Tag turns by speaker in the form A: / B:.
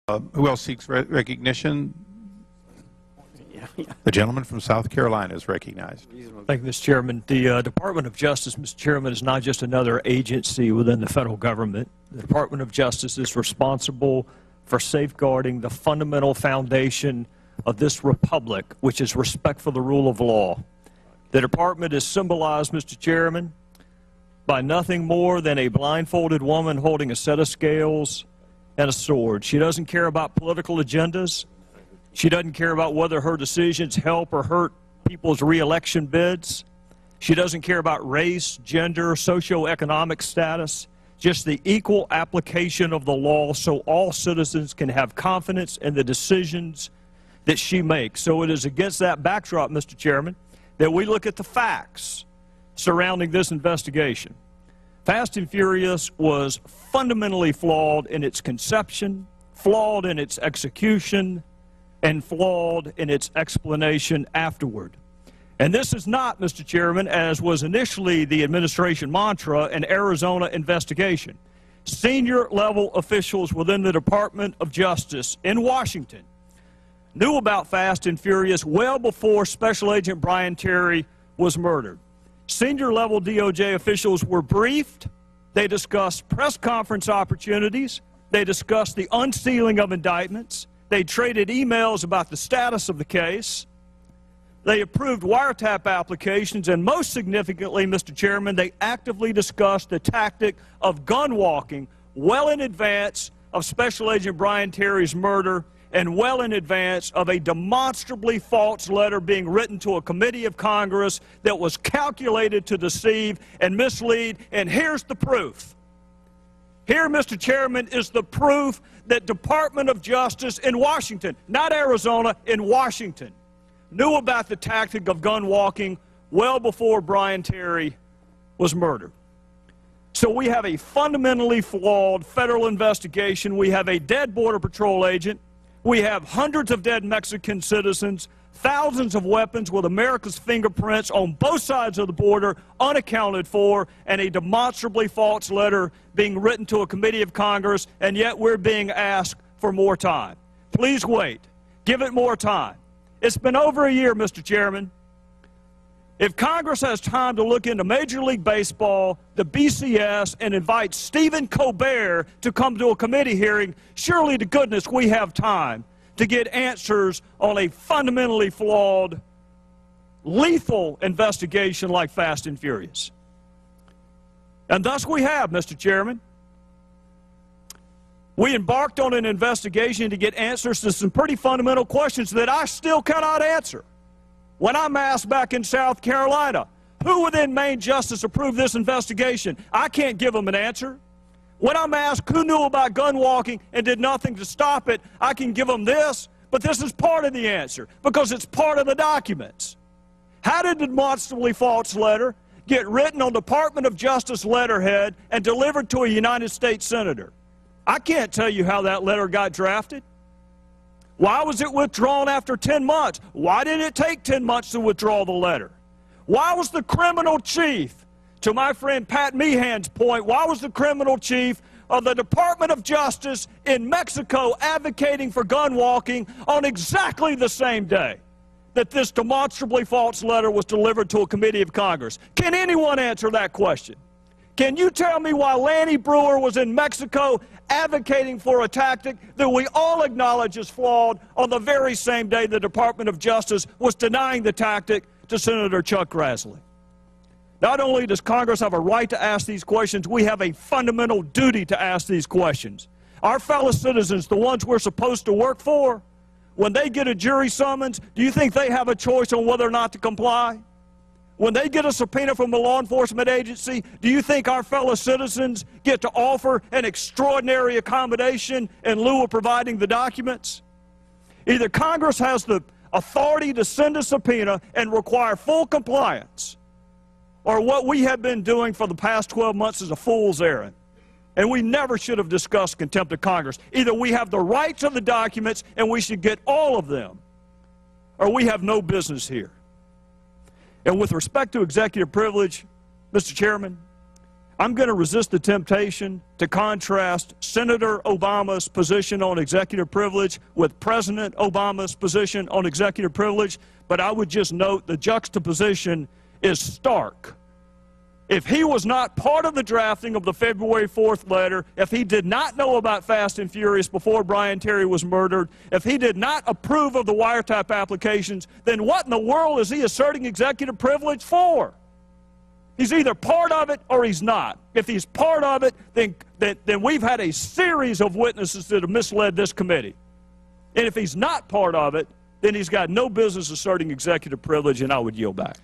A: Who else seeks recognition? The gentleman from South Carolina is recognized.
B: Thank you, Mr. Chairman. The Department of Justice, Mr. Chairman, is not just another agency within the federal government. The Department of Justice is responsible for safeguarding the fundamental foundation of this republic, which is respect for the rule of law. The department is symbolized, Mr. Chairman, by nothing more than a blindfolded woman holding a set of scales and a sword. She doesn't care about political agendas. She doesn't care about whether her decisions help or hurt people's re-election bids. She doesn't care about race, gender, socioeconomic status, just the equal application of the law so all citizens can have confidence in the decisions that she makes. So it is against that backdrop, Mr. Chairman, that we look at the facts surrounding this investigation. Fast and Furious was fundamentally flawed in its conception, flawed in its execution, and flawed in its explanation afterward. And this is not, Mr. Chairman, as was initially the administration mantra, an Arizona investigation. Senior level officials within the Department of Justice in Washington knew about Fast and Furious well before Special Agent Brian Terry was murdered. Senior level DOJ officials were briefed. They discussed press conference opportunities. They discussed the unsealing of indictments. They traded emails about the status of the case. They approved wiretap applications, and most significantly, Mr. Chairman, they actively discussed the tactic of gun walking well in advance of Special Agent Brian Terry's murder and well in advance of a demonstrably false letter being written to a committee of Congress that was calculated to deceive and mislead. And here's the proof. Here, Mr. Chairman, is the proof that Department of Justice in Washington, not Arizona, in Washington, knew about the tactic of gun walking well before Brian Terry was murdered. So we have a fundamentally flawed federal investigation. We have a dead Border Patrol agent. We have hundreds of dead Mexican citizens, thousands of weapons with America's fingerprints on both sides of the border unaccounted for, and a demonstrably false letter being written to a committee of Congress, and yet we're being asked for more time. Please wait. Give it more time. It's been over a year, Mr. Chairman. If Congress has time to look into Major League Baseball, the BCS, and invite Stephen Colbert to come to a committee hearing, surely to goodness we have time to get answers on a fundamentally flawed, lethal investigation like Fast and Furious. And thus we have, Mr. Chairman. We embarked on an investigation to get answers to some pretty fundamental questions that I still cannot answer. When I'm asked back in South Carolina, who within Maine Justice approved this investigation, I can't give them an answer. When I'm asked who knew about gun walking and did nothing to stop it, I can give them this, but this is part of the answer because it's part of the documents. How did the demonstrably false letter get written on Department of Justice letterhead and delivered to a United States Senator? I can't tell you how that letter got drafted. Why was it withdrawn after 10 months? Why did it take 10 months to withdraw the letter? Why was the criminal chief, to my friend Pat Meehan's point, why was the criminal chief of the Department of Justice in Mexico advocating for gun walking on exactly the same day that this demonstrably false letter was delivered to a committee of Congress? Can anyone answer that question? Can you tell me why Lanny Brewer was in Mexico advocating for a tactic that we all acknowledge is flawed on the very same day the Department of Justice was denying the tactic to Senator Chuck Grassley? Not only does Congress have a right to ask these questions, we have a fundamental duty to ask these questions. Our fellow citizens, the ones we're supposed to work for, when they get a jury summons, do you think they have a choice on whether or not to comply? When they get a subpoena from a law enforcement agency, do you think our fellow citizens get to offer an extraordinary accommodation in lieu of providing the documents? Either Congress has the authority to send a subpoena and require full compliance, or what we have been doing for the past 12 months is a fool's errand. And we never should have discussed contempt of Congress. Either we have the right to the documents and we should get all of them, or we have no business here. And with respect to executive privilege, Mr. Chairman, I'm going to resist the temptation to contrast Senator Obama's position on executive privilege with President Obama's position on executive privilege, but I would just note the juxtaposition is stark. If he was not part of the drafting of the February 4th letter, if he did not know about Fast and Furious before Brian Terry was murdered, if he did not approve of the wiretap applications, then what in the world is he asserting executive privilege for? He's either part of it or he's not. If he's part of it, then we've had a series of witnesses that have misled this committee. And if he's not part of it, then he's got no business asserting executive privilege, and I would yield back.